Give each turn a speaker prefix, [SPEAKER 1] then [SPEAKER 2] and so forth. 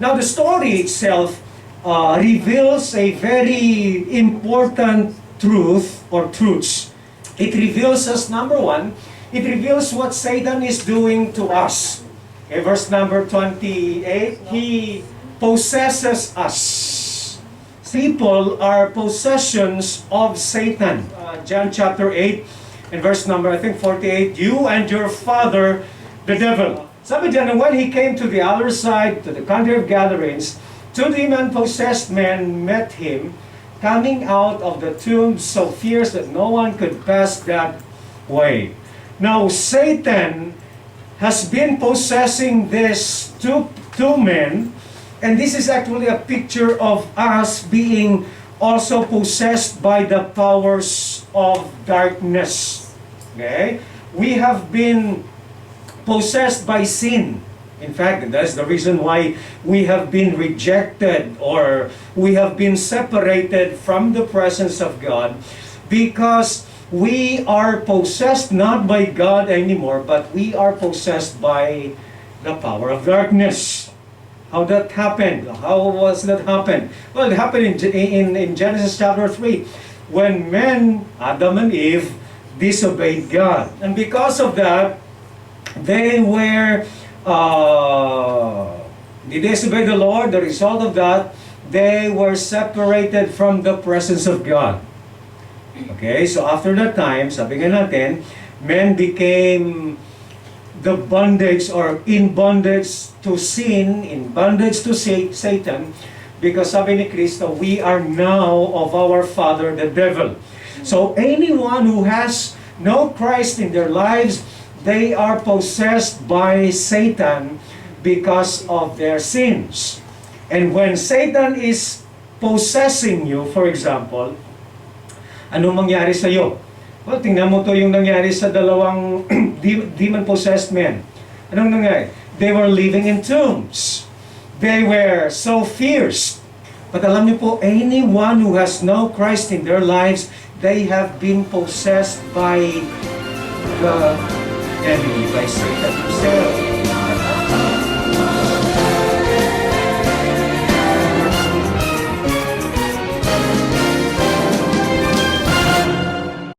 [SPEAKER 1] Now, the story itself reveals a very important truth or truths. It reveals us, number one, it reveals what Satan is doing to us. Okay, verse number 28, he possesses us. People are possessions of Satan. John chapter 8 and verse number, I think 48, you and your father, the devil. Sabi dyan, when he came to the other side, to the country of Gadarenes, two demon-possessed men met him, coming out of the tomb so fierce that no one could pass that way. Now, Satan has been possessing these two men, and this is actually a picture of us being also possessed by the powers of darkness. Okay? We have been possessed by sin. In fact, that's the reason why we have been rejected or we have been separated from the presence of God, because we are possessed not by God anymore, but we are possessed by the power of darkness. How that happened? How was that happen? Well, it happened in Genesis chapter 3, when men, Adam and Eve, disobeyed God. And because of that, they disobeyed the Lord. The result of that, they were separated from the presence of God. Okay, so after that time, sabi nga natin, men became the bondage or in bondage to sin, in bondage to Satan, because sabi ni Kristo, we are now of our father, the devil. So anyone who has no Christ in their lives, they are possessed by Satan because of their sins. And when Satan is possessing you, for example, anong mangyari sa iyo? Well, tingnan mo to yung nangyari sa dalawang demon-possessed men. Anong nangyari? They were living in tombs. They were so fierce. But alam niyo po, anyone who has no Christ in their lives, they have been possessed by the enemy, by Satan himself.